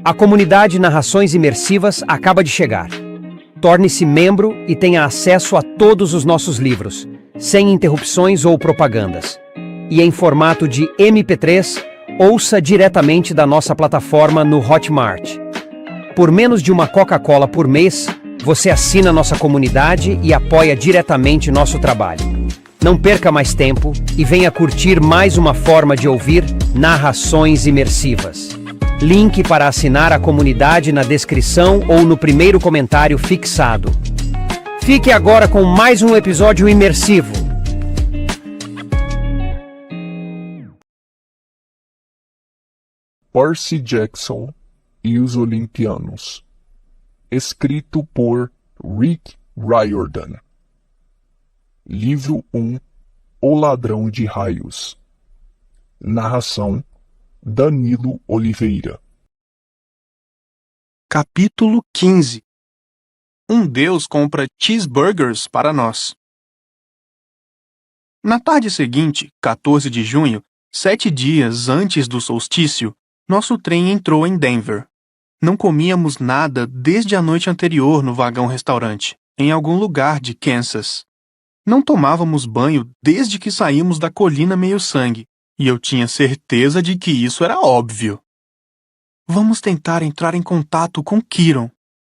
A comunidade Narrações Imersivas acaba de chegar. Torne-se membro e tenha acesso a todos os nossos livros, sem interrupções ou propagandas. E em formato de MP3, ouça diretamente da nossa plataforma no Hotmart. Por menos de uma Coca-Cola por mês, você assina nossa comunidade e apoia diretamente nosso trabalho. Não perca mais tempo e venha curtir mais uma forma de ouvir Narrações Imersivas. Link para assinar a comunidade na descrição ou no primeiro comentário fixado. Fique agora com mais um episódio imersivo. Percy Jackson e os Olimpianos. Escrito por Rick Riordan. Livro 1. O Ladrão de Raios. Narração: Danilo Oliveira. Capítulo 15. Um deus compra cheeseburgers para nós. Na tarde seguinte, 14 de junho, 7 dias antes do solstício, nosso trem entrou em Denver. Não comíamos nada desde a noite anterior no vagão-restaurante, em algum lugar de Kansas. Não tomávamos banho desde que saímos da colina meio-sangue, e eu tinha certeza de que isso era óbvio. Vamos tentar entrar em contato com Kiron,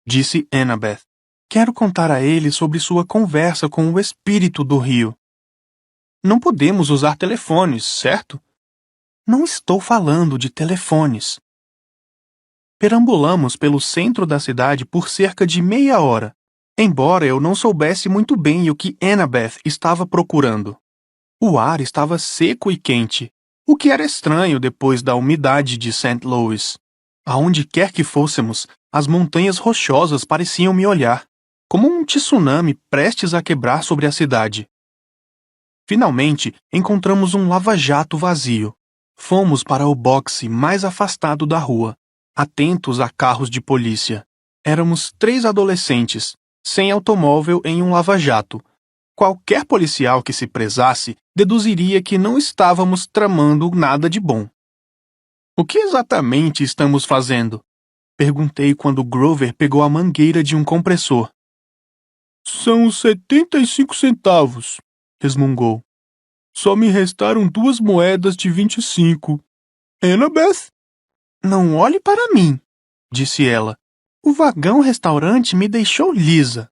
disse Annabeth. Quero contar a ele sobre sua conversa com o espírito do rio. Não podemos usar telefones, certo? Não estou falando de telefones. Perambulamos pelo centro da cidade por cerca de meia hora, embora eu não soubesse muito bem o que Annabeth estava procurando. O ar estava seco e quente, o que era estranho depois da umidade de St. Louis. Aonde quer que fôssemos, as montanhas rochosas pareciam me olhar, como um tsunami prestes a quebrar sobre a cidade. Finalmente, encontramos um lava-jato vazio. Fomos para o boxe mais afastado da rua, atentos a carros de polícia. Éramos 3 adolescentes, sem automóvel em um lava-jato. Qualquer policial que se prezasse deduziria que não estávamos tramando nada de bom. O que exatamente estamos fazendo? Perguntei quando Grover pegou a mangueira de um compressor. São 75 centavos, resmungou. Só me restaram 2 moedas de 25. Annabeth? Não olhe para mim, disse ela. O vagão-restaurante me deixou lisa.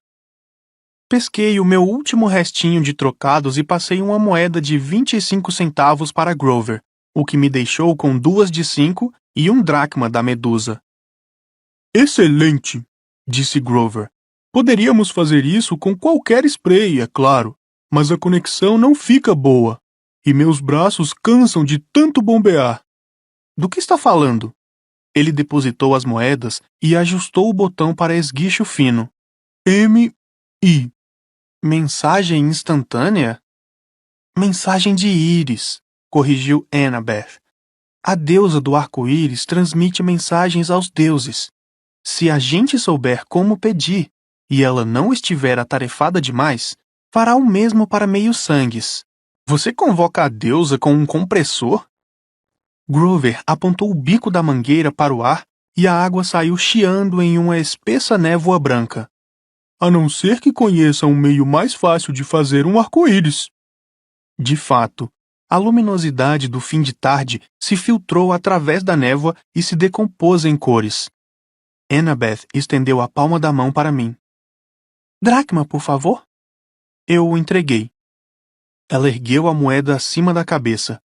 Pesquei o meu último restinho de trocados e passei uma moeda de 25 centavos para Grover, o que me deixou com 2 de 5 e 1 dracma da medusa. Excelente, disse Grover. Poderíamos fazer isso com qualquer spray, é claro, mas a conexão não fica boa, e meus braços cansam de tanto bombear. Do que está falando? Ele depositou as moedas e ajustou o botão para esguicho fino. M.I. Mensagem instantânea? Mensagem de íris, corrigiu Annabeth. A deusa do arco-íris transmite mensagens aos deuses. Se a gente souber como pedir, e ela não estiver atarefada demais, fará o mesmo para meio-sangues. Você convoca a deusa com um compressor? Grover apontou o bico da mangueira para o ar e a água saiu chiando em uma espessa névoa branca. A não ser que conheça um meio mais fácil de fazer um arco-íris. De fato, a luminosidade do fim de tarde se filtrou através da névoa e se decompôs em cores. Annabeth estendeu a palma da mão para mim. Dracma, por favor? Eu o entreguei. Ela ergueu a moeda acima da cabeça.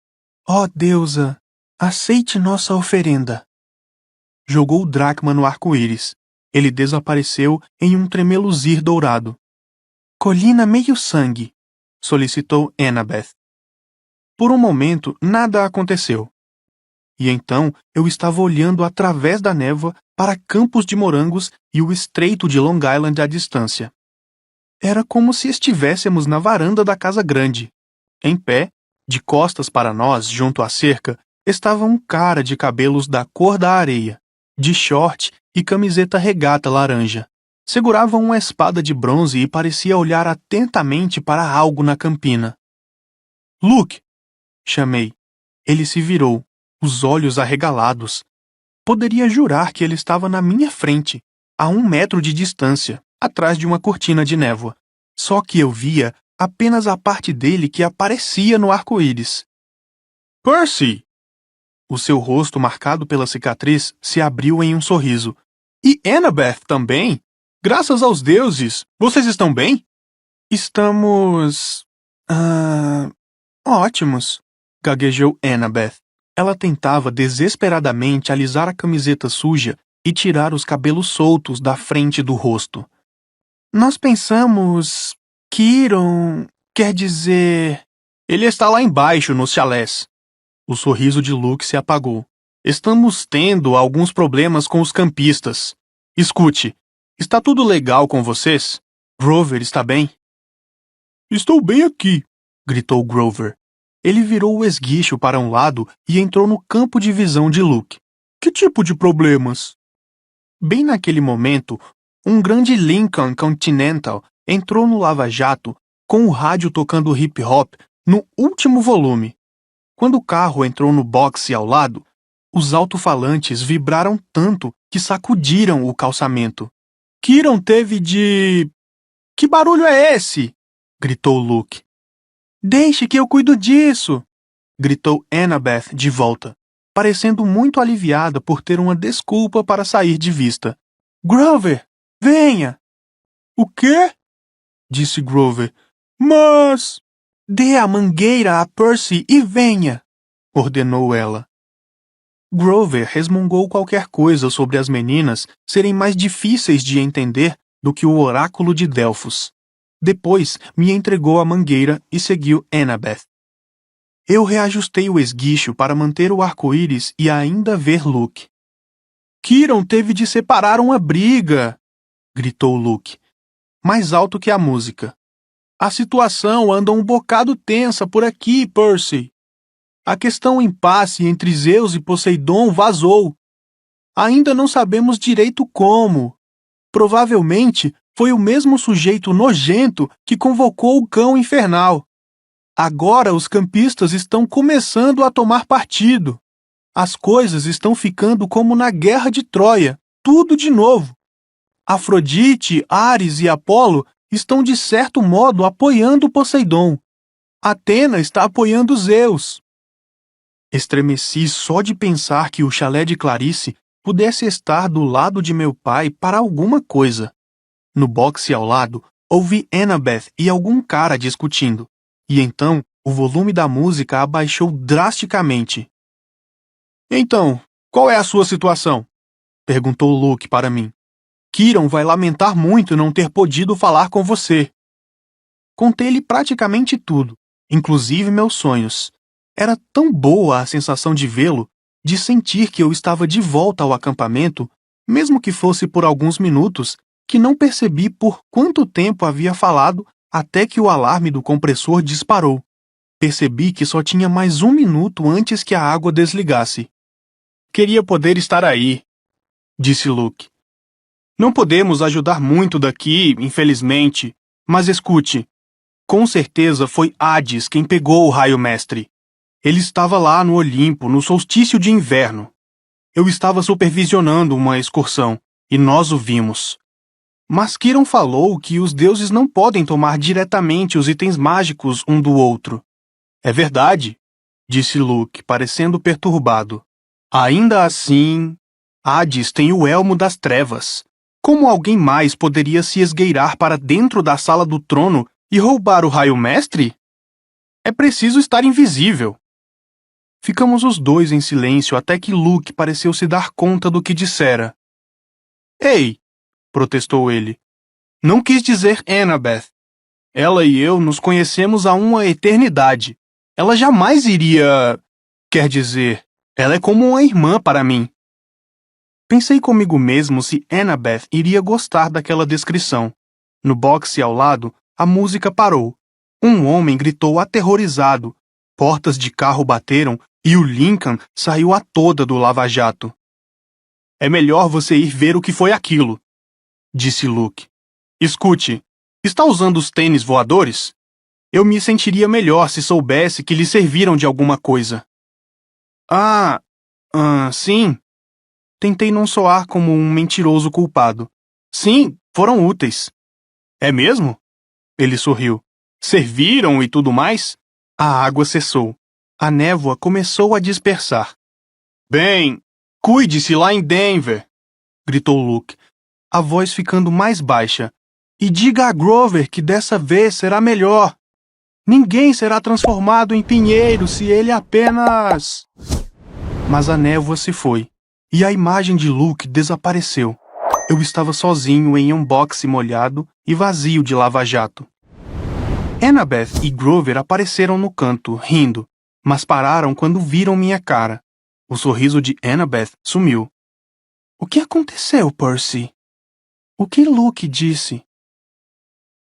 Ó deusa, aceite nossa oferenda. Jogou o dracma no arco-íris. Ele desapareceu em um tremeluzir dourado. Colina meio-sangue, solicitou Annabeth. Por um momento, nada aconteceu. E então eu estava olhando através da névoa para campos de morangos e o estreito de Long Island à distância. Era como se estivéssemos na varanda da casa grande. Em pé, de costas para nós, junto à cerca, estava um cara de cabelos da cor da areia, de short e camiseta regata laranja. Segurava uma espada de bronze e parecia olhar atentamente para algo na campina. Luke! Chamei. Ele se virou, os olhos arregalados. Poderia jurar que ele estava na minha frente, a 1 metro de distância, atrás de uma cortina de névoa. Só que eu via apenas a parte dele que aparecia no arco-íris. Percy! O seu rosto, marcado pela cicatriz, se abriu em um sorriso. E Annabeth também? Graças aos deuses! Vocês estão bem? Estamos... ótimos, gaguejou Annabeth. Ela tentava desesperadamente alisar a camiseta suja e tirar os cabelos soltos da frente do rosto. Nós pensamos... Kiron... quer dizer... Ele está lá embaixo, nos chalés. O sorriso de Luke se apagou. Estamos tendo alguns problemas com os campistas. Escute, está tudo legal com vocês? Grover está bem? Estou bem aqui, gritou Grover. Ele virou o esguicho para um lado e entrou no campo de visão de Luke. Que tipo de problemas? Bem naquele momento, um grande Lincoln Continental entrou no lava-jato com o rádio tocando hip-hop no último volume. Quando o carro entrou no boxe ao lado, os alto-falantes vibraram tanto que sacudiram o calçamento. Kiron teve de... Que barulho é esse? Gritou Luke. Deixe que eu cuido disso! Gritou Annabeth de volta, parecendo muito aliviada por ter uma desculpa para sair de vista. Grover, venha! O quê? Disse Grover. Mas... Dê a mangueira a Percy e venha! Ordenou ela. Grover resmungou qualquer coisa sobre as meninas serem mais difíceis de entender do que o oráculo de Delfos. Depois me entregou a mangueira e seguiu Annabeth. Eu reajustei o esguicho para manter o arco-íris e ainda ver Luke. Kiron teve de separar uma briga! Gritou Luke, mais alto que a música. A situação anda um bocado tensa por aqui, Percy. A questão impasse entre Zeus e Poseidon vazou. Ainda não sabemos direito como. Provavelmente foi o mesmo sujeito nojento que convocou o cão infernal. Agora os campistas estão começando a tomar partido. As coisas estão ficando como na Guerra de Troia, tudo de novo. Afrodite, Ares e Apolo estão de certo modo apoiando Poseidon. Atena está apoiando Zeus. Estremeci só de pensar que o chalé de Clarice pudesse estar do lado de meu pai para alguma coisa. No boxe ao lado, ouvi Annabeth e algum cara discutindo, e então o volume da música abaixou drasticamente. Então, qual é a sua situação? Perguntou Luke para mim. Kiron vai lamentar muito não ter podido falar com você. Contei-lhe praticamente tudo, inclusive meus sonhos. Era tão boa a sensação de vê-lo, de sentir que eu estava de volta ao acampamento, mesmo que fosse por alguns minutos, que não percebi por quanto tempo havia falado até que o alarme do compressor disparou. Percebi que só tinha mais 1 minuto antes que a água desligasse. Queria poder estar aí, disse Luke. Não podemos ajudar muito daqui, infelizmente, mas escute. Com certeza foi Hades quem pegou o raio mestre. Ele estava lá no Olimpo, no solstício de inverno. Eu estava supervisionando uma excursão, e nós o vimos. Mas Kiron falou que os deuses não podem tomar diretamente os itens mágicos um do outro. É verdade, disse Luke, parecendo perturbado. Ainda assim, Hades tem o elmo das trevas. Como alguém mais poderia se esgueirar para dentro da sala do trono e roubar o raio mestre? É preciso estar invisível. Ficamos os dois em silêncio até que Luke pareceu se dar conta do que dissera. Ei! Protestou ele. Não quis dizer Annabeth. Ela e eu nos conhecemos há uma eternidade. Ela jamais iria... Quer dizer, ela é como uma irmã para mim. Pensei comigo mesmo se Annabeth iria gostar daquela descrição. No boxe ao lado, a música parou. Um homem gritou aterrorizado. Portas de carro bateram e o Lincoln saiu a toda do lava-jato. É melhor você ir ver o que foi aquilo, disse Luke. Escute, está usando os tênis voadores? Eu me sentiria melhor se soubesse que lhe serviram de alguma coisa. Sim. Tentei não soar como um mentiroso culpado. Sim, foram úteis. É mesmo? Ele sorriu. Serviram e tudo mais? A água cessou. A névoa começou a dispersar. Bem, cuide-se lá em Denver, gritou Luke, a voz ficando mais baixa. E diga a Grover que dessa vez será melhor. Ninguém será transformado em pinheiro se ele apenas... Mas a névoa se foi, e a imagem de Luke desapareceu. Eu estava sozinho em um boxe molhado e vazio de lava-jato. Annabeth e Grover apareceram no canto, rindo, mas pararam quando viram minha cara. O sorriso de Annabeth sumiu. O que aconteceu, Percy? O que Luke disse?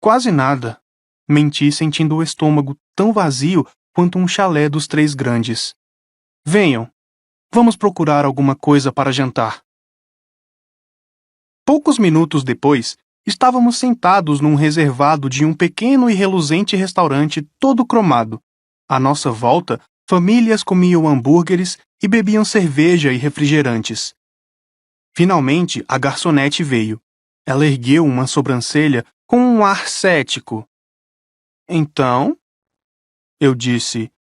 Quase nada. Menti sentindo o estômago tão vazio quanto um chalé dos Três Grandes. Venham. Vamos procurar alguma coisa para jantar. Poucos minutos depois, estávamos sentados num reservado de um pequeno e reluzente restaurante todo cromado. À nossa volta, famílias comiam hambúrgueres e bebiam cerveja e refrigerantes. Finalmente, a garçonete veio. Ela ergueu uma sobrancelha com um ar cético. Então? Eu disse,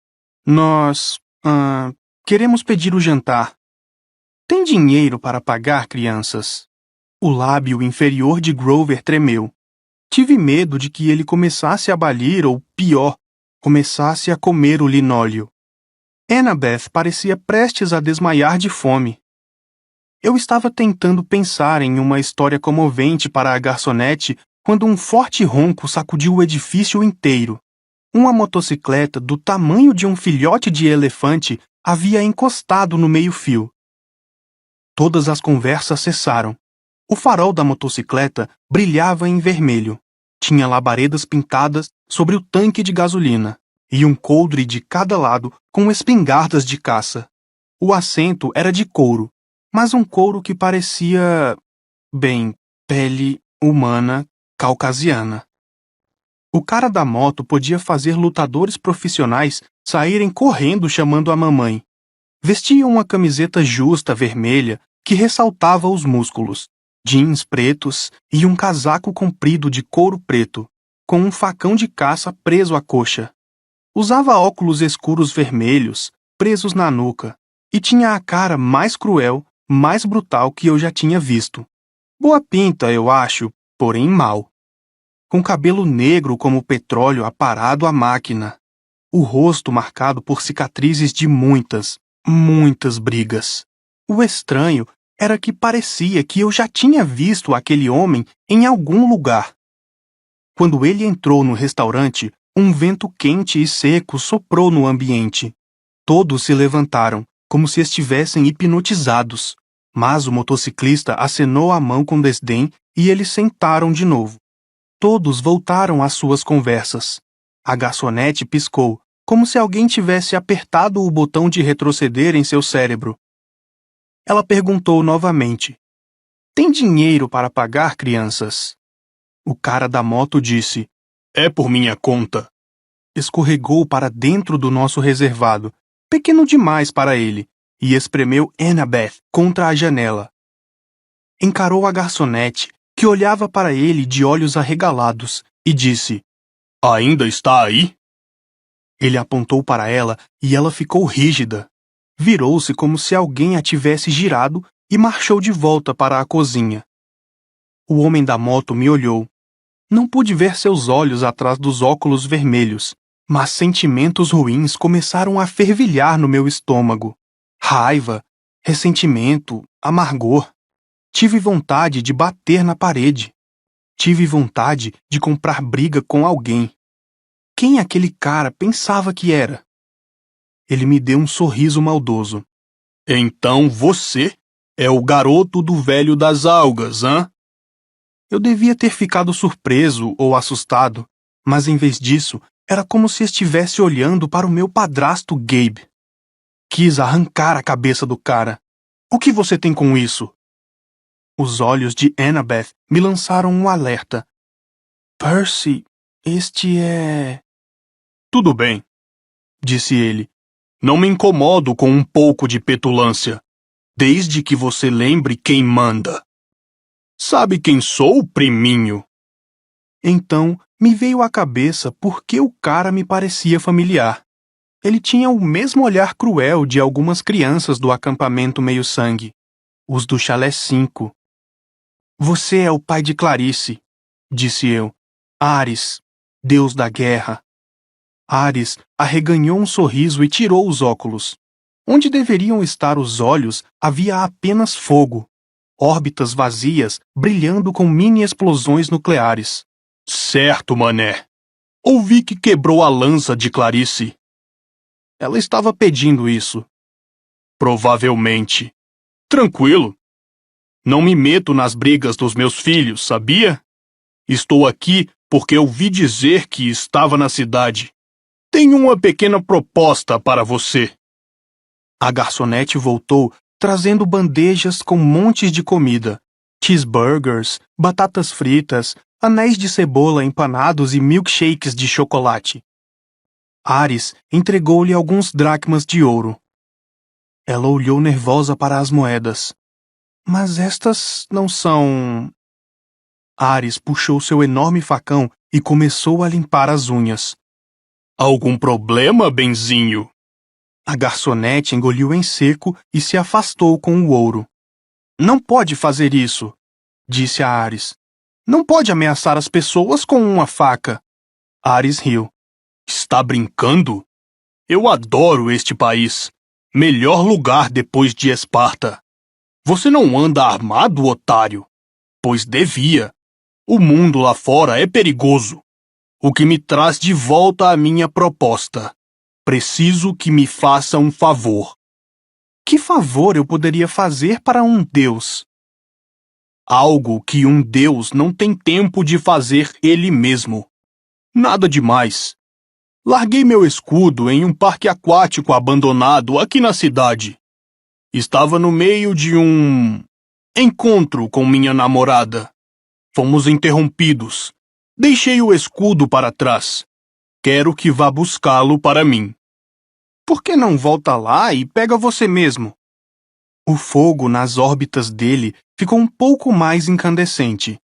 nós... queremos pedir o jantar. Tem dinheiro para pagar, crianças? O lábio inferior de Grover tremeu. Tive medo de que ele começasse a balir ou, pior, começasse a comer o linóleo. Annabeth parecia prestes a desmaiar de fome. Eu estava tentando pensar em uma história comovente para a garçonete quando um forte ronco sacudiu o edifício inteiro. Uma motocicleta do tamanho de um filhote de elefante havia encostado no meio-fio. Todas as conversas cessaram. O farol da motocicleta brilhava em vermelho. Tinha labaredas pintadas sobre o tanque de gasolina e um coldre de cada lado com espingardas de caça. O assento era de couro, mas um couro que parecia... bem, pele humana caucasiana. O cara da moto podia fazer lutadores profissionais saírem correndo chamando a mamãe. Vestia uma camiseta justa vermelha que ressaltava os músculos, jeans pretos e um casaco comprido de couro preto, com um facão de caça preso à coxa. Usava óculos escuros vermelhos, presos na nuca, e tinha a cara mais cruel, mais brutal que eu já tinha visto. Boa pinta, eu acho, porém mau. Com cabelo negro como petróleo aparado à máquina. O rosto marcado por cicatrizes de muitas brigas. O estranho era que parecia que eu já tinha visto aquele homem em algum lugar. Quando ele entrou no restaurante, um vento quente e seco soprou no ambiente. Todos se levantaram, como se estivessem hipnotizados, mas o motociclista acenou a mão com desdém e eles sentaram de novo. Todos voltaram às suas conversas. A garçonete piscou, como se alguém tivesse apertado o botão de retroceder em seu cérebro. Ela perguntou novamente. Tem dinheiro para pagar, crianças? O cara da moto disse. É por minha conta. Escorregou para dentro do nosso reservado, pequeno demais para ele, e espremeu Annabeth contra a janela. Encarou a garçonete, que olhava para ele de olhos arregalados, e disse, ainda está aí? Ele apontou para ela e ela ficou rígida. Virou-se como se alguém a tivesse girado e marchou de volta para a cozinha. O homem da moto me olhou. Não pude ver seus olhos atrás dos óculos vermelhos, mas sentimentos ruins começaram a fervilhar no meu estômago. Raiva, ressentimento, amargor. Tive vontade de bater na parede. Tive vontade de comprar briga com alguém. Quem aquele cara pensava que era? Ele me deu um sorriso maldoso. Então você é o garoto do velho das algas, hã? Eu devia ter ficado surpreso ou assustado, mas em vez disso, era como se estivesse olhando para o meu padrasto Gabe. Quis arrancar a cabeça do cara. O que você tem com isso? Os olhos de Annabeth me lançaram um alerta. Percy, este é... Tudo bem, disse ele. Não me incomodo com um pouco de petulância. desde que você lembre quem manda. Sabe quem sou, priminho? Então, me veio à cabeça por que o cara me parecia familiar. Ele tinha o mesmo olhar cruel de algumas crianças do acampamento meio-sangue, os do Chalé 5. Você é o pai de Clarice, disse eu. Ares, deus da guerra. Ares arreganhou um sorriso e tirou os óculos. Onde deveriam estar os olhos havia apenas fogo, órbitas vazias brilhando com mini-explosões nucleares. Certo, mané. Ouvi que quebrou a lança de Clarice. Ela estava pedindo isso. Provavelmente. Tranquilo. Não me meto nas brigas dos meus filhos, sabia? Estou aqui porque ouvi dizer que estava na cidade. Tenho uma pequena proposta para você. A garçonete voltou, trazendo bandejas com montes de comida. Cheeseburgers, batatas fritas, anéis de cebola empanados e milkshakes de chocolate. Ares entregou-lhe alguns dracmas de ouro. Ela olhou nervosa para as moedas. Mas estas não são... Ares puxou seu enorme facão e começou a limpar as unhas. Algum problema, benzinho? A garçonete engoliu em seco e se afastou com o ouro. Não pode fazer isso, disse a Ares. Não pode ameaçar as pessoas com uma faca. Ares riu. Está brincando? Eu adoro este país. Melhor lugar depois de Esparta. Você não anda armado, otário? Pois devia. O mundo lá fora é perigoso. O que me traz de volta à minha proposta. Preciso que me faça um favor. Que favor eu poderia fazer para um deus? Algo que um deus não tem tempo de fazer ele mesmo. Nada demais. Larguei meu escudo em um parque aquático abandonado aqui na cidade. Estava no meio de um encontro com minha namorada. Fomos interrompidos. Deixei o escudo para trás. Quero que vá buscá-lo para mim. Por que não volta lá e pega você mesmo? O fogo nas órbitas dele ficou um pouco mais incandescente.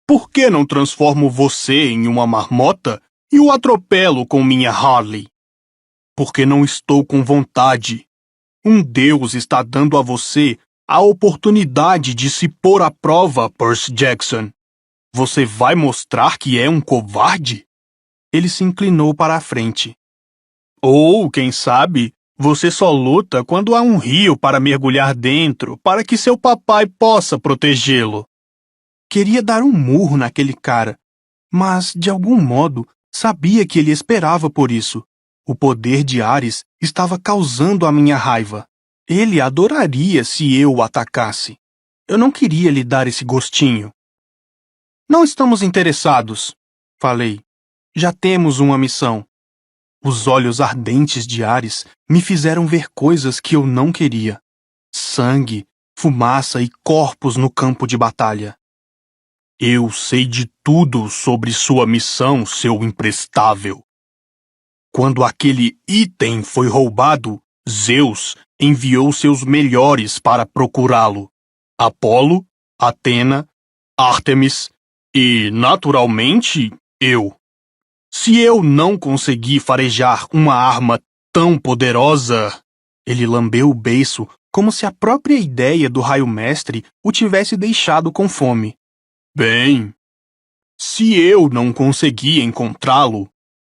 Por que não transformo você em uma marmota e o atropelo com minha Harley? Porque não estou com vontade. Um deus está dando a você a oportunidade de se pôr à prova, Percy Jackson. Você vai mostrar que é um covarde? Ele se inclinou para a frente. Ou, quem sabe, você só luta quando há um rio para mergulhar dentro para que seu papai possa protegê-lo. Queria dar um murro naquele cara, mas, de algum modo, sabia que ele esperava por isso. O poder de Ares estava causando a minha raiva. Ele adoraria se eu o atacasse. Eu não queria lhe dar esse gostinho. Não estamos interessados, falei. Já temos uma missão. Os olhos ardentes de Ares me fizeram ver coisas que eu não queria. Sangue, fumaça e corpos no campo de batalha. Eu sei de tudo sobre sua missão, seu imprestável. Quando aquele item foi roubado, Zeus enviou seus melhores para procurá-lo. Apolo, Atena, Ártemis e, naturalmente, eu. Se eu não conseguir farejar uma arma tão poderosa... Ele lambeu o beiço como se a própria ideia do raio-mestre o tivesse deixado com fome. Bem, se eu não conseguir encontrá-lo,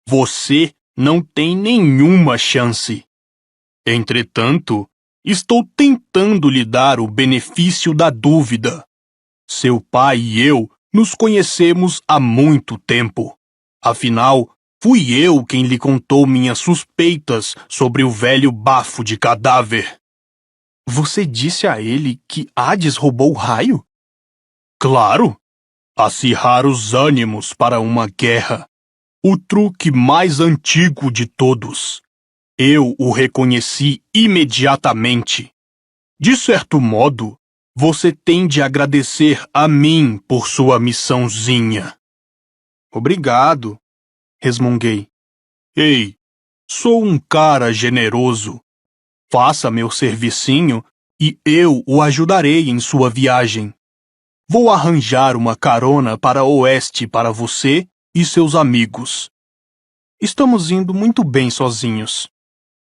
você não tem nenhuma chance. Entretanto, estou tentando lhe dar o benefício da dúvida. Seu pai e eu nos conhecemos há muito tempo. Afinal, fui eu quem lhe contou minhas suspeitas sobre o velho bafo de cadáver. Você disse a ele que Hades roubou o raio? Claro! Acirrar os ânimos para uma guerra. O truque mais antigo de todos. Eu o reconheci imediatamente. De certo modo, você tem de agradecer a mim por sua missãozinha. Obrigado, resmunguei. Ei, sou um cara generoso. Faça meu servicinho e eu o ajudarei em sua viagem. Vou arranjar uma carona para o oeste para você e seus amigos. Estamos indo muito bem sozinhos.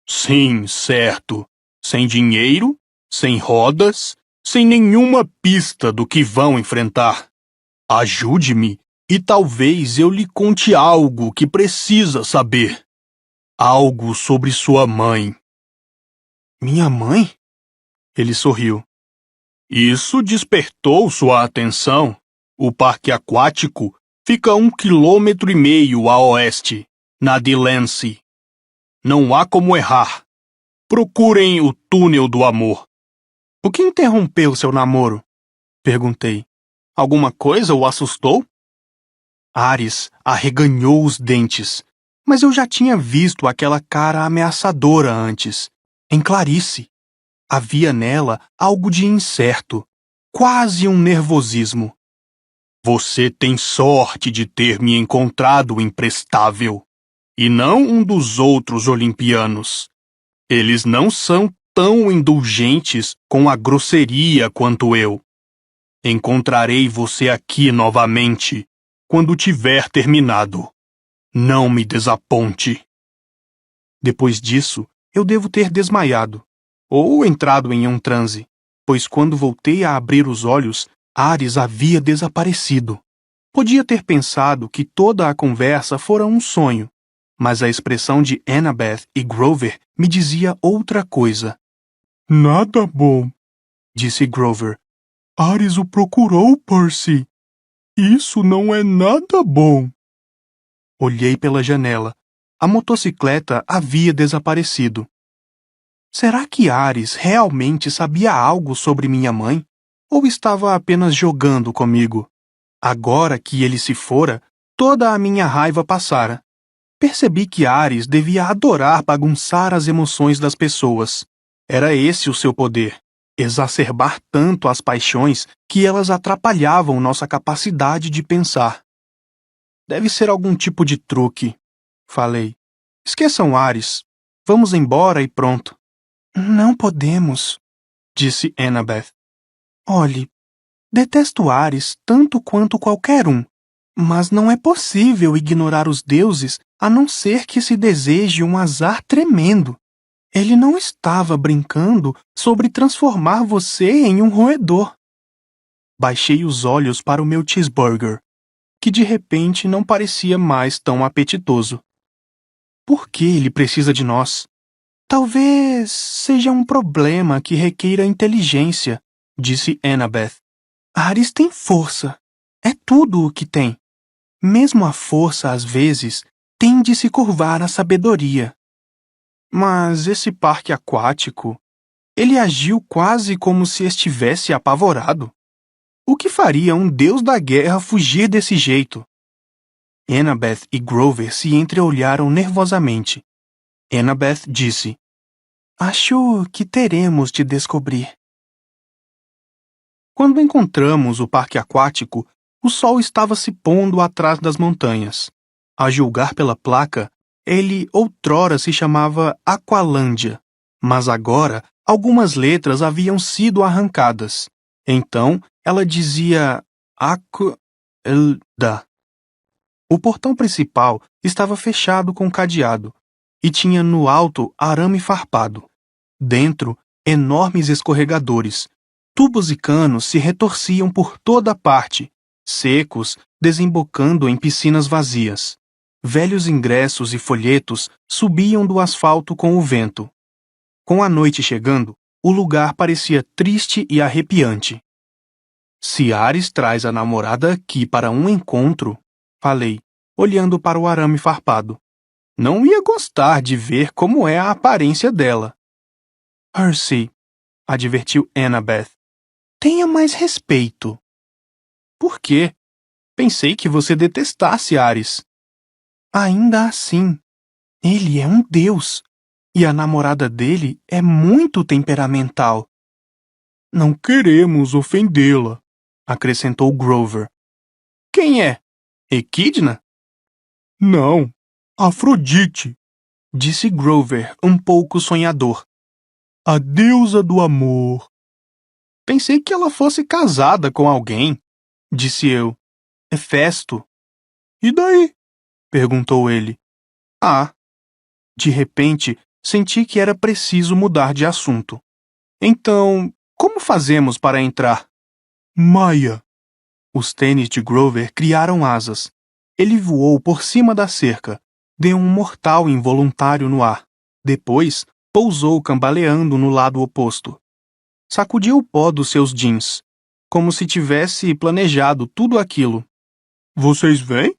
Sim, certo. Sem dinheiro, sem rodas, sem nenhuma pista do que vão enfrentar. Ajude-me e talvez eu lhe conte algo que precisa saber. Algo sobre sua mãe. Minha mãe? Ele sorriu. Isso despertou sua atenção. O parque aquático fica a 1,5 km a oeste, na Delancey. Não há como errar. Procurem o túnel do amor. O que interrompeu seu namoro? Perguntei. Alguma coisa o assustou? Ares arreganhou os dentes, mas eu já tinha visto aquela cara ameaçadora antes, em Clarice. Havia nela algo de incerto, quase um nervosismo. Você tem sorte de ter me encontrado imprestável, e não um dos outros olimpianos. Eles não são tão indulgentes com a grosseria quanto eu. Encontrarei você aqui novamente, quando tiver terminado. Não me desaponte. Depois disso, eu devo ter desmaiado, ou entrado em um transe, pois quando voltei a abrir os olhos, Ares havia desaparecido. Podia ter pensado que toda a conversa fora um sonho, mas a expressão de Annabeth e Grover me dizia outra coisa. Nada bom, disse Grover. Ares o procurou, Percy. Isso não é nada bom. Olhei pela janela. A motocicleta havia desaparecido. Será que Ares realmente sabia algo sobre minha mãe? Ou estava apenas jogando comigo? Agora que ele se fora, toda a minha raiva passara. Percebi que Ares devia adorar bagunçar as emoções das pessoas. Era esse o seu poder, exacerbar tanto as paixões que elas atrapalhavam nossa capacidade de pensar. Deve ser algum tipo de truque, falei. Esqueçam Ares. Vamos embora e pronto. Não podemos, disse Annabeth. Olhe, detesto Ares tanto quanto qualquer um, mas não é possível ignorar os deuses a não ser que se deseje um azar tremendo. Ele não estava brincando sobre transformar você em um roedor. Baixei os olhos para o meu cheeseburger, que de repente não parecia mais tão apetitoso. Por que ele precisa de nós? Talvez seja um problema que requeira inteligência, disse Annabeth. Ares tem força. É tudo o que tem. Mesmo a força, às vezes, tem de se curvar à sabedoria. Mas esse parque aquático, ele agiu quase como se estivesse apavorado. O que faria um deus da guerra fugir desse jeito? Annabeth e Grover se entreolharam nervosamente. Annabeth disse: Acho que teremos de descobrir. Quando encontramos o parque aquático, o sol estava se pondo atrás das montanhas. A julgar pela placa, ele outrora se chamava Aqualândia, mas agora algumas letras haviam sido arrancadas. Então, ela dizia Aquelda. O portão principal estava fechado com cadeado e tinha no alto arame farpado. Dentro, enormes escorregadores. Tubos e canos se retorciam por toda parte, secos, desembocando em piscinas vazias. Velhos ingressos e folhetos subiam do asfalto com o vento. Com a noite chegando, o lugar parecia triste e arrepiante. Se Ares traz a namorada aqui para um encontro, falei, olhando para o arame farpado. Não ia gostar de ver como é a aparência dela. Percy, advertiu Annabeth, tenha mais respeito. Por quê? Pensei que você detestasse Ares. Ainda assim, ele é um deus, e a namorada dele é muito temperamental. Não queremos ofendê-la, acrescentou Grover. Quem é? Equidna? Não, Afrodite, disse Grover, um pouco sonhador. A deusa do amor, Pensei que ela fosse casada com alguém, disse eu. Hefesto. E daí? Perguntou ele. Ah. De repente, senti que era preciso mudar de assunto. Então, como fazemos para entrar? Maia. Os tênis de Grover criaram asas. Ele voou por cima da cerca, deu um mortal involuntário no ar. Depois, pousou cambaleando no lado oposto. Sacudiu o pó dos seus jeans, como se tivesse planejado tudo aquilo. Vocês vêm?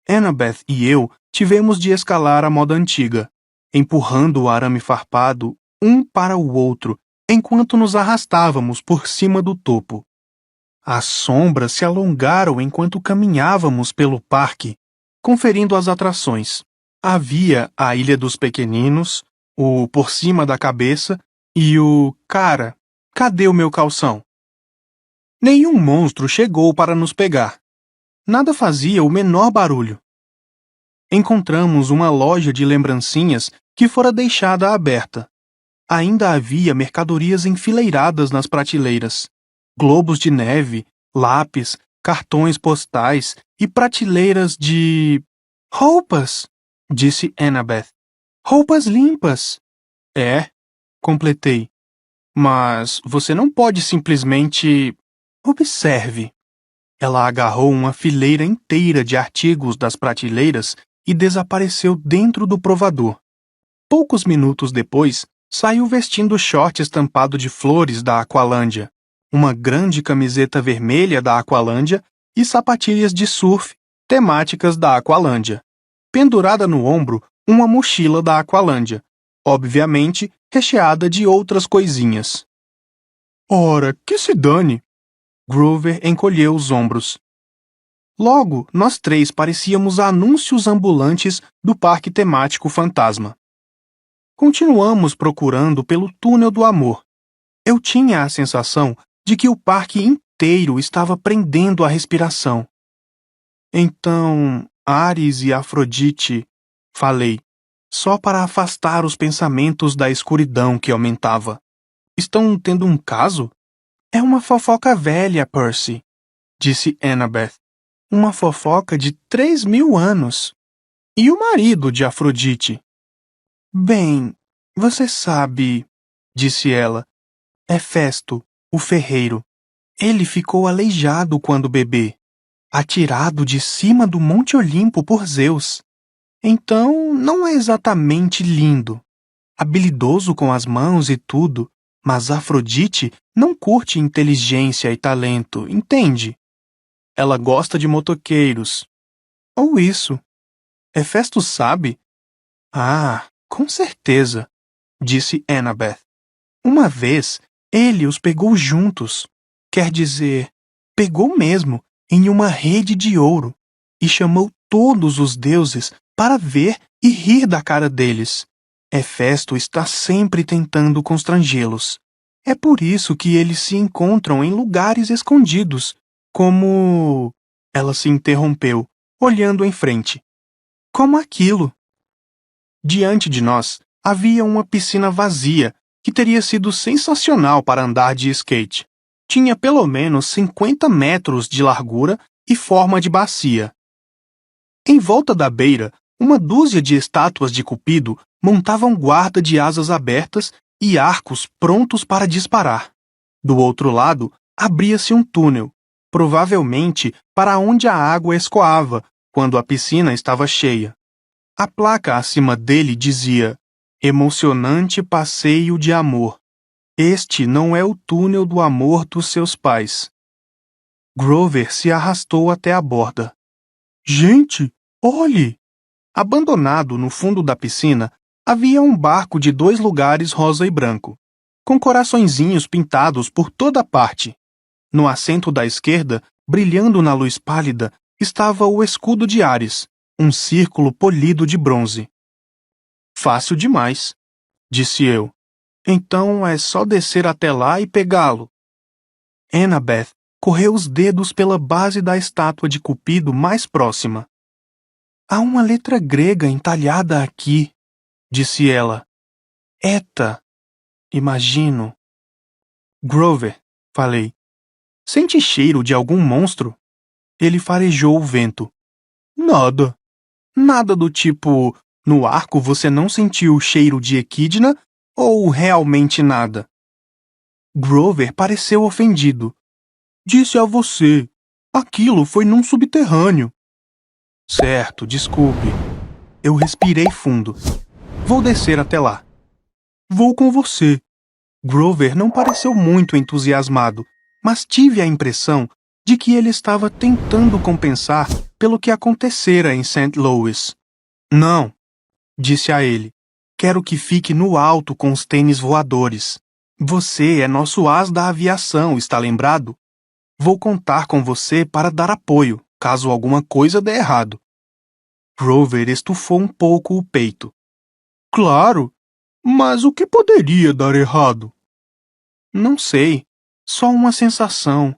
Annabeth e eu tivemos de escalar a moda antiga, empurrando o arame farpado um para o outro enquanto nos arrastávamos por cima do topo. As sombras se alongaram enquanto caminhávamos pelo parque, conferindo as atrações. Havia a Ilha dos Pequeninos, o Por Cima da Cabeça e o Cara, cadê o meu calção? Nenhum monstro chegou para nos pegar. Nada fazia o menor barulho. Encontramos uma loja de lembrancinhas que fora deixada aberta. Ainda havia mercadorias enfileiradas nas prateleiras. Globos de neve, lápis, cartões postais e prateleiras de... roupas, disse Annabeth. Roupas limpas. É, completei. Mas você não pode simplesmente... Observe. Ela agarrou uma fileira inteira de artigos das prateleiras e desapareceu dentro do provador. Poucos minutos depois, saiu vestindo short estampado de flores da Aqualândia, uma grande camiseta vermelha da Aqualândia e sapatilhas de surf temáticas da Aqualândia. Pendurada no ombro, uma mochila da Aqualândia, obviamente recheada de outras coisinhas. Ora, que se dane! Grover encolheu os ombros. Logo, nós três parecíamos anúncios ambulantes do parque temático fantasma. Continuamos procurando pelo túnel do amor. Eu tinha a sensação de que o parque inteiro estava prendendo a respiração. Então, Ares e Afrodite, falei, só para afastar os pensamentos da escuridão que aumentava. Estão tendo um caso? É uma fofoca velha, Percy, disse Annabeth. Uma fofoca de 3.000 anos. E o marido de Afrodite? Bem, você sabe, disse ela, Hefesto, o ferreiro. Ele ficou aleijado quando bebê, atirado de cima do Monte Olimpo por Zeus. Então, não é exatamente lindo. Habilidoso com as mãos e tudo, mas Afrodite não curte inteligência e talento, entende? Ela gosta de motoqueiros. Ou isso. Hefesto sabe? Ah, com certeza, disse Annabeth. Uma vez, ele os pegou juntos. Quer dizer, pegou mesmo, em uma rede de ouro, e chamou todos os deuses para ver e rir da cara deles. Hefesto está sempre tentando constrangê-los. É por isso que eles se encontram em lugares escondidos, como... Ela se interrompeu, olhando em frente. Como aquilo. Diante de nós, havia uma piscina vazia, que teria sido sensacional para andar de skate. Tinha pelo menos 50 metros de largura e forma de bacia. Em volta da beira, uma dúzia de estátuas de Cupido montavam guarda de asas abertas e arcos prontos para disparar. Do outro lado, abria-se um túnel, provavelmente para onde a água escoava quando a piscina estava cheia. A placa acima dele dizia: Emocionante passeio de amor. Este não é o túnel do amor dos seus pais. Grover se arrastou até a borda. Gente, olhe! Abandonado no fundo da piscina, havia um barco de 2 lugares rosa e branco, com coraçõezinhos pintados por toda parte. No assento da esquerda, brilhando na luz pálida, estava o escudo de Ares, um círculo polido de bronze. Fácil demais, disse eu. Então é só descer até lá e pegá-lo. Annabeth correu os dedos pela base da estátua de Cupido mais próxima. Há uma letra grega entalhada aqui, disse ela. Eta, imagino. Grover, falei. Sente cheiro de algum monstro? Ele farejou o vento. Nada. Nada do tipo, no arco você não sentiu o cheiro de equidna ou realmente nada? Grover pareceu ofendido. Disse a você. Aquilo foi num subterrâneo. Certo, desculpe. Eu respirei fundo. Vou descer até lá. Vou com você. Grover não pareceu muito entusiasmado, mas tive a impressão de que ele estava tentando compensar pelo que acontecera em St. Louis. Não, disse a ele. Quero que fique no alto com os tênis voadores. Você é nosso as da aviação, está lembrado? Vou contar com você para dar apoio, caso alguma coisa dê errado. Grover estufou um pouco o peito. Claro, mas o que poderia dar errado? Não sei, só uma sensação.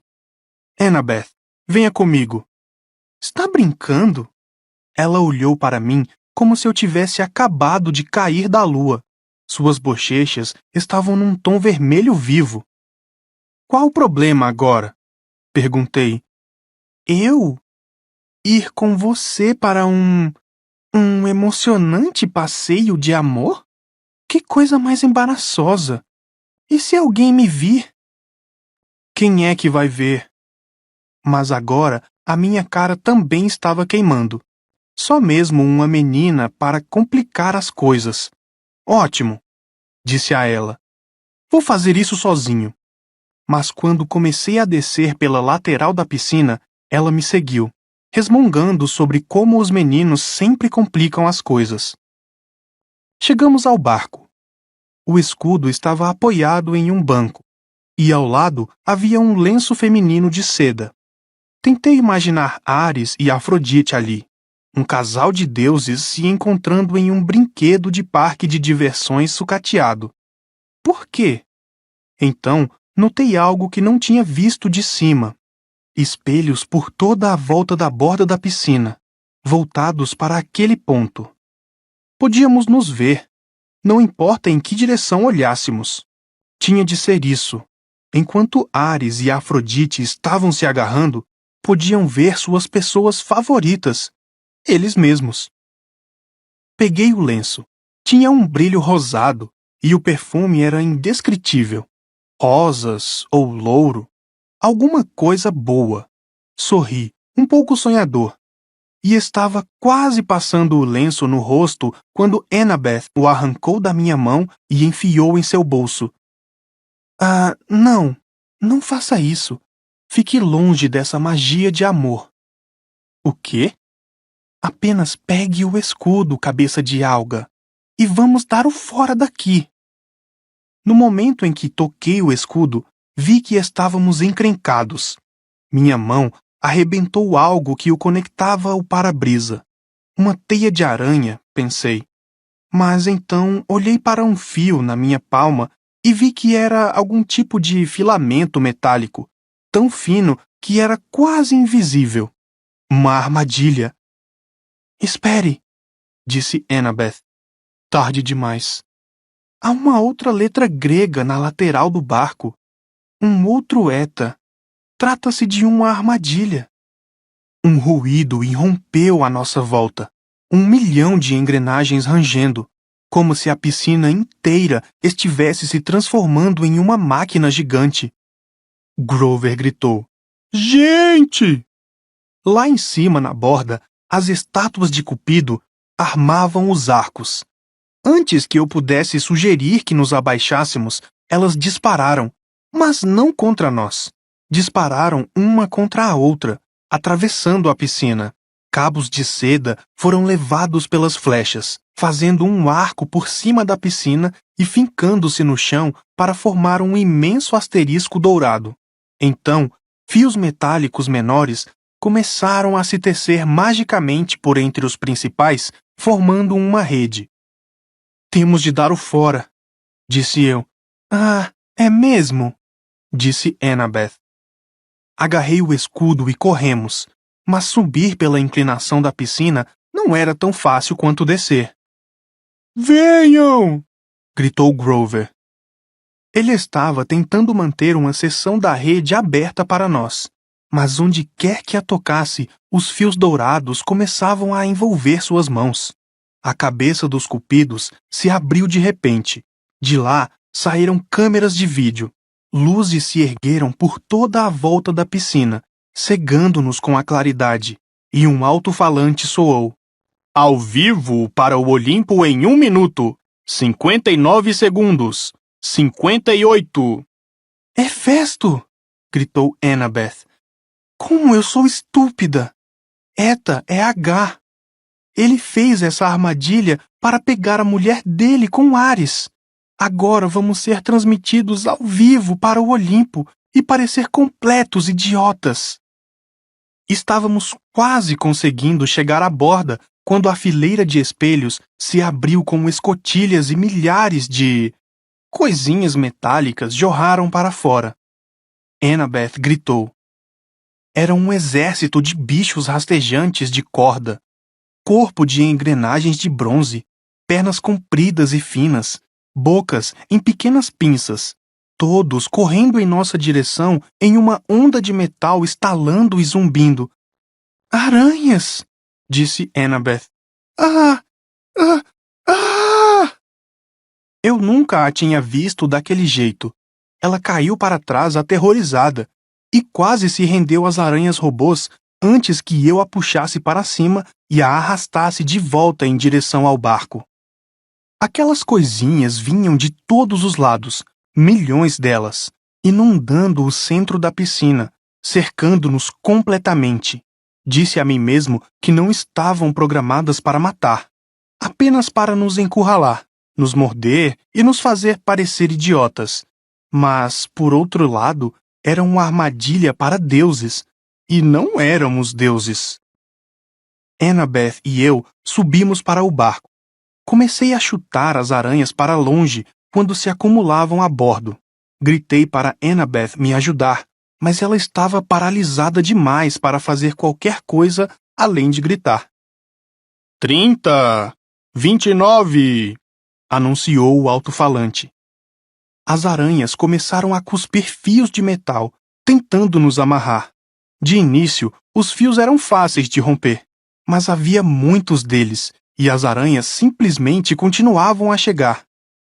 Annabeth, venha comigo. Está brincando? Ela olhou para mim como se eu tivesse acabado de cair da lua. Suas bochechas estavam num tom vermelho vivo. Qual o problema agora? Perguntei. Eu? Ir com você para um emocionante passeio de amor? Que coisa mais embaraçosa! E se alguém me vir? Quem é que vai ver? Mas agora a minha cara também estava queimando. Só mesmo uma menina para complicar as coisas. Ótimo, disse a ela. Vou fazer isso sozinho. Mas quando comecei a descer pela lateral da piscina, ela me seguiu, resmungando sobre como os meninos sempre complicam as coisas. Chegamos ao barco. O escudo estava apoiado em um banco, e ao lado havia um lenço feminino de seda. Tentei imaginar Ares e Afrodite ali, um casal de deuses se encontrando em um brinquedo de parque de diversões sucateado. Por quê? Então, notei algo que não tinha visto de cima. Espelhos por toda a volta da borda da piscina, voltados para aquele ponto. Podíamos nos ver, não importa em que direção olhássemos. Tinha de ser isso. Enquanto Ares e Afrodite estavam se agarrando, podiam ver suas pessoas favoritas, eles mesmos. Peguei o lenço. Tinha um brilho rosado, e o perfume era indescritível. Rosas ou louro. Alguma coisa boa. Sorri, um pouco sonhador. E estava quase passando o lenço no rosto quando Annabeth o arrancou da minha mão e enfiou em seu bolso. Não faça isso. Fique longe dessa magia de amor. O quê? Apenas pegue o escudo, cabeça de alga, e vamos dar o fora daqui. No momento em que toquei o escudo, vi que estávamos encrencados. Minha mão arrebentou algo que o conectava ao para-brisa. Uma teia de aranha, pensei. Mas então olhei para um fio na minha palma e vi que era algum tipo de filamento metálico, tão fino que era quase invisível. Uma armadilha. Espere, disse Annabeth. Tarde demais. Há uma outra letra grega na lateral do barco. Um outro eta. Trata-se de uma armadilha. Um ruído irrompeu à nossa volta. 1 milhão de engrenagens rangendo, como se a piscina inteira estivesse se transformando em uma máquina gigante. Grover gritou. Gente! Lá em cima, na borda, as estátuas de Cupido armavam os arcos. Antes que eu pudesse sugerir que nos abaixássemos, elas dispararam, mas não contra nós. Dispararam uma contra a outra, atravessando a piscina. Cabos de seda foram levados pelas flechas, fazendo um arco por cima da piscina e fincando-se no chão para formar um imenso asterisco dourado. Então, fios metálicos menores começaram a se tecer magicamente por entre os principais, formando uma rede. Temos de dar o fora, disse eu. É mesmo? Disse Annabeth. Agarrei o escudo e corremos, mas subir pela inclinação da piscina não era tão fácil quanto descer. Venham! Gritou Grover. Ele estava tentando manter uma seção da rede aberta para nós, mas onde quer que a tocasse, os fios dourados começavam a envolver suas mãos. A cabeça dos cupidos se abriu de repente. De lá saíram câmeras de vídeo. Luzes se ergueram por toda a volta da piscina, cegando-nos com a claridade, e um alto-falante soou. Ao vivo para o Olimpo em 1 minuto, 59 segundos, 58. Hefesto! Gritou Annabeth. Como eu sou estúpida! Eta é H. Ele fez essa armadilha para pegar a mulher dele com Ares. Agora vamos ser transmitidos ao vivo para o Olimpo e parecer completos idiotas. Estávamos quase conseguindo chegar à borda quando a fileira de espelhos se abriu com escotilhas e milhares de coisinhas metálicas jorraram para fora. Annabeth gritou. Era um exército de bichos rastejantes de corda, corpo de engrenagens de bronze, pernas compridas e finas, bocas em pequenas pinças, todos correndo em nossa direção em uma onda de metal estalando e zumbindo. Aranhas! Disse Annabeth. Ah! Ah! Ah! Eu nunca a tinha visto daquele jeito. Ela caiu para trás aterrorizada e quase se rendeu às aranhas robôs antes que eu a puxasse para cima e a arrastasse de volta em direção ao barco. Aquelas coisinhas vinham de todos os lados, milhões delas, inundando o centro da piscina, cercando-nos completamente. Disse a mim mesmo que não estavam programadas para matar, apenas para nos encurralar, nos morder e nos fazer parecer idiotas. Mas, por outro lado, eram uma armadilha para deuses, e não éramos deuses. Annabeth e eu subimos para o barco. Comecei a chutar as aranhas para longe quando se acumulavam a bordo. Gritei para Annabeth me ajudar, mas ela estava paralisada demais para fazer qualquer coisa além de gritar. 30! 29! Anunciou o alto-falante. As aranhas começaram a cuspir fios de metal, tentando nos amarrar. De início, os fios eram fáceis de romper, mas havia muitos deles, e as aranhas simplesmente continuavam a chegar.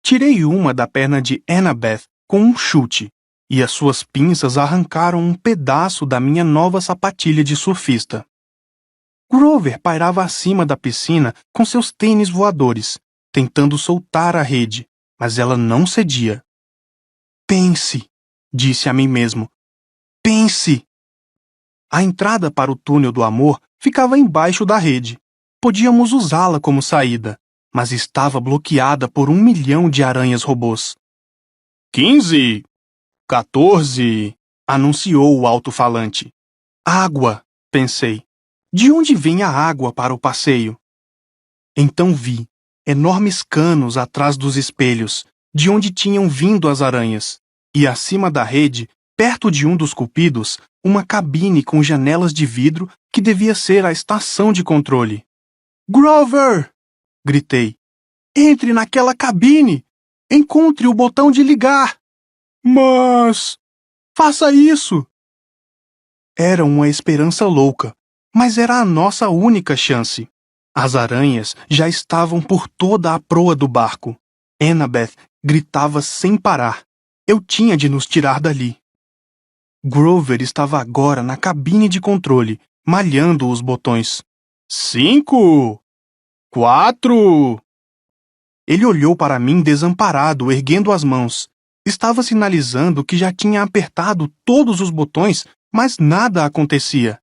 Tirei uma da perna de Annabeth com um chute, e as suas pinças arrancaram um pedaço da minha nova sapatilha de surfista. Grover pairava acima da piscina com seus tênis voadores, tentando soltar a rede, mas ela não cedia. Pense, disse a mim mesmo. Pense! A entrada para o túnel do amor ficava embaixo da rede. Podíamos usá-la como saída, mas estava bloqueada por 1 milhão de aranhas robôs. 15! 14! Anunciou o alto-falante. Água, pensei. De onde vem a água para o passeio? Então vi enormes canos atrás dos espelhos, de onde tinham vindo as aranhas, e acima da rede, perto de um dos cupidos, uma cabine com janelas de vidro que devia ser a estação de controle. Grover! Gritei. Entre naquela cabine! Encontre o botão de ligar! Mas... faça isso! Era uma esperança louca, mas era a nossa única chance. As aranhas já estavam por toda a proa do barco. Annabeth gritava sem parar. Eu tinha de nos tirar dali. Grover estava agora na cabine de controle, malhando os botões. 5! 4! Ele olhou para mim desamparado, erguendo as mãos. Estava sinalizando que já tinha apertado todos os botões, mas nada acontecia.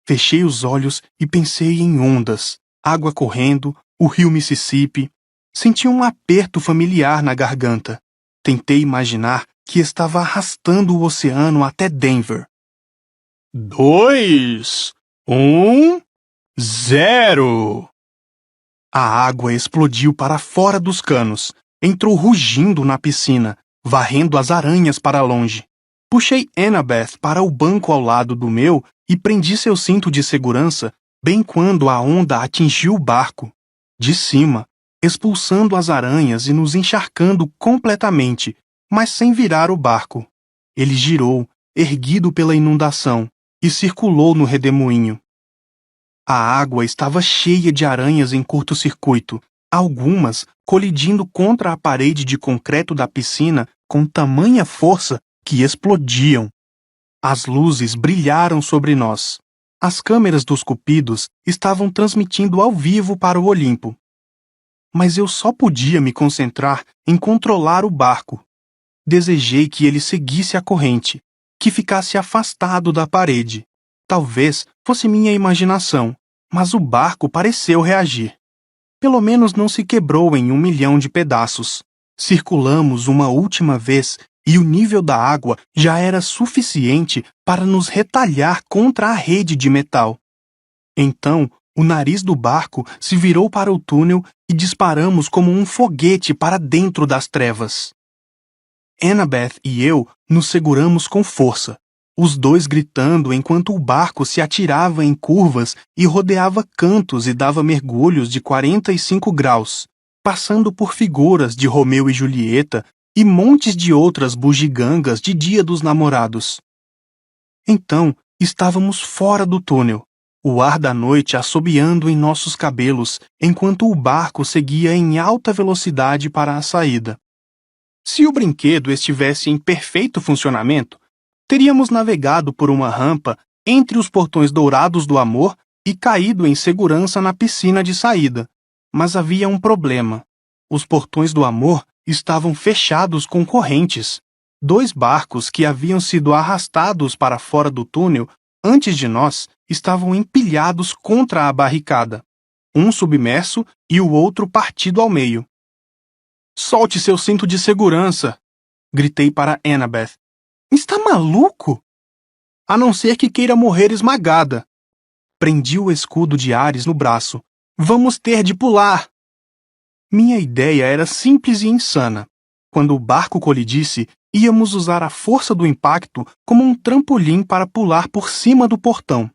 Fechei os olhos e pensei em ondas, água correndo, o rio Mississippi. Senti um aperto familiar na garganta. Tentei imaginar que estava arrastando o oceano até Denver. 2, 1, 0. A água explodiu para fora dos canos, entrou rugindo na piscina, varrendo as aranhas para longe. Puxei Annabeth para o banco ao lado do meu e prendi seu cinto de segurança bem quando a onda atingiu o barco, de cima, expulsando as aranhas e nos encharcando completamente, mas sem virar o barco. Ele girou, erguido pela inundação, e circulou no redemoinho. A água estava cheia de aranhas em curto-circuito, algumas colidindo contra a parede de concreto da piscina com tamanha força que explodiam. As luzes brilharam sobre nós. As câmeras dos cupidos estavam transmitindo ao vivo para o Olimpo. Mas eu só podia me concentrar em controlar o barco. Desejei que ele seguisse a corrente, que ficasse afastado da parede. Talvez fosse minha imaginação, mas o barco pareceu reagir. Pelo menos não se quebrou em 1 milhão de pedaços. Circulamos uma última vez e o nível da água já era suficiente para nos retalhar contra a rede de metal. Então, o nariz do barco se virou para o túnel e disparamos como um foguete para dentro das trevas. Annabeth e eu nos seguramos com força, os dois gritando enquanto o barco se atirava em curvas e rodeava cantos e dava mergulhos de 45 graus, passando por figuras de Romeu e Julieta e montes de outras bugigangas de Dia dos Namorados. Então, estávamos fora do túnel, o ar da noite assobiando em nossos cabelos enquanto o barco seguia em alta velocidade para a saída. Se o brinquedo estivesse em perfeito funcionamento, teríamos navegado por uma rampa entre os portões dourados do amor e caído em segurança na piscina de saída. Mas havia um problema. Os portões do amor estavam fechados com correntes. 2 barcos que haviam sido arrastados para fora do túnel antes de nós estavam empilhados contra a barricada, um submerso e o outro partido ao meio. "Solte seu cinto de segurança!" gritei para Annabeth. "Está maluco? A não ser que queira morrer esmagada." Prendi o escudo de Ares no braço. "Vamos ter de pular!" Minha ideia era simples e insana. Quando o barco colidisse, íamos usar a força do impacto como um trampolim para pular por cima do portão.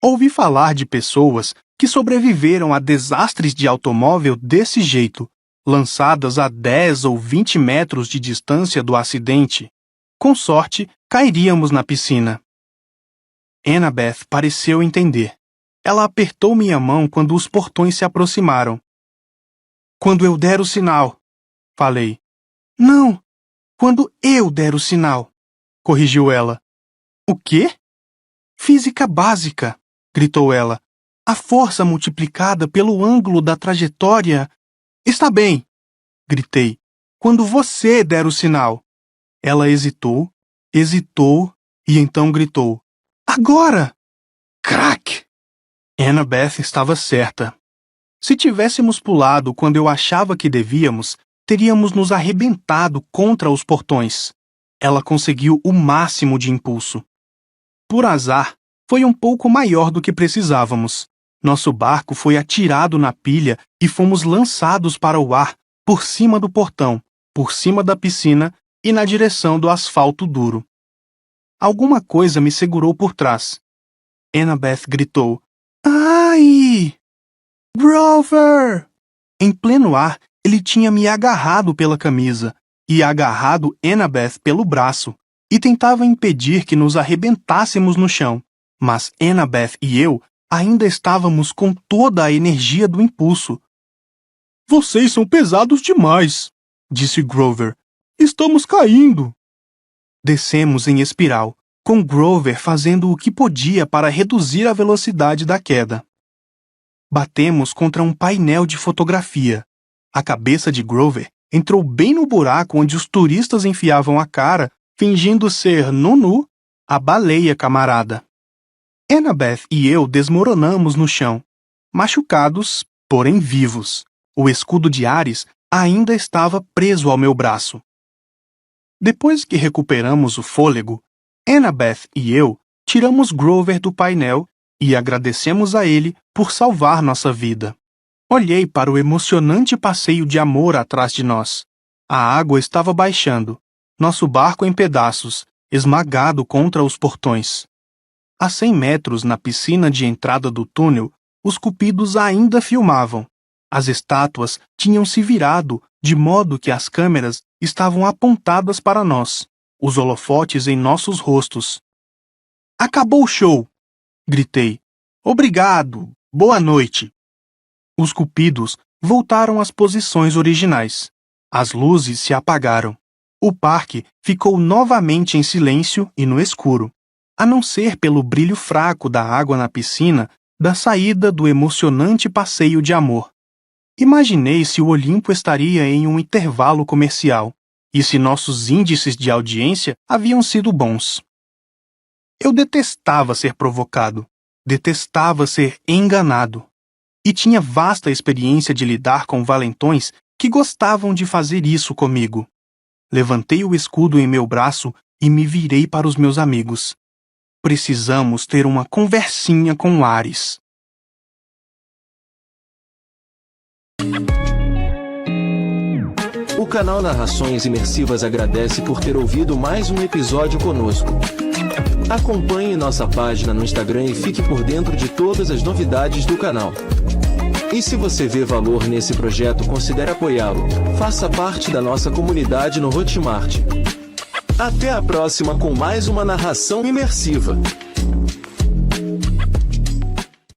Ouvi falar de pessoas que sobreviveram a desastres de automóvel desse jeito, lançadas a 10 ou 20 metros de distância do acidente. Com sorte, cairíamos na piscina. Annabeth pareceu entender. Ela apertou minha mão quando os portões se aproximaram. "Quando eu der o sinal", falei. "Não, quando eu der o sinal", corrigiu ela. "O quê?" "Física básica", gritou ela. "A força multiplicada pelo ângulo da trajetória." "Está bem", gritei. "Quando você der o sinal." Ela hesitou e então gritou. "Agora!" Crack! Annabeth estava certa. Se tivéssemos pulado quando eu achava que devíamos, teríamos nos arrebentado contra os portões. Ela conseguiu o máximo de impulso. Por azar, foi um pouco maior do que precisávamos. Nosso barco foi atirado na pilha e fomos lançados para o ar, por cima do portão, por cima da piscina e na direção do asfalto duro. Alguma coisa me segurou por trás. Annabeth gritou. "Ai! Grover!" Em pleno ar, ele tinha me agarrado pela camisa e agarrado Annabeth pelo braço e tentava impedir que nos arrebentássemos no chão. Mas Annabeth e eu ainda estávamos com toda a energia do impulso. "Vocês são pesados demais", disse Grover. "Estamos caindo." Descemos em espiral, com Grover fazendo o que podia para reduzir a velocidade da queda. Batemos contra um painel de fotografia. A cabeça de Grover entrou bem no buraco onde os turistas enfiavam a cara, fingindo ser Nunu, a baleia camarada. Annabeth e eu desmoronamos no chão, machucados, porém vivos. O escudo de Ares ainda estava preso ao meu braço. Depois que recuperamos o fôlego, Annabeth e eu tiramos Grover do painel e agradecemos a ele por salvar nossa vida. Olhei para o emocionante passeio de amor atrás de nós. A água estava baixando, nosso barco em pedaços, esmagado contra os portões. A 100 metros na piscina de entrada do túnel, os cupidos ainda filmavam. As estátuas tinham se virado, de modo que as câmeras estavam apontadas para nós, os holofotes em nossos rostos. Acabou o show! Gritei. Obrigado! Boa noite! Os cupidos voltaram às posições originais. As luzes se apagaram. O parque ficou novamente em silêncio e no escuro, a não ser pelo brilho fraco da água na piscina da saída do emocionante passeio de amor. Imaginei se o Olimpo estaria em um intervalo comercial e se nossos índices de audiência haviam sido bons. Eu detestava ser provocado, detestava ser enganado. E tinha vasta experiência de lidar com valentões que gostavam de fazer isso comigo. Levantei o escudo em meu braço e me virei para os meus amigos. Precisamos ter uma conversinha com Ares. O canal Narrações Imersivas agradece por ter ouvido mais um episódio conosco. Acompanhe nossa página no Instagram e fique por dentro de todas as novidades do canal. E se você vê valor nesse projeto, considere apoiá-lo. Faça parte da nossa comunidade no Hotmart. Até a próxima com mais uma narração imersiva.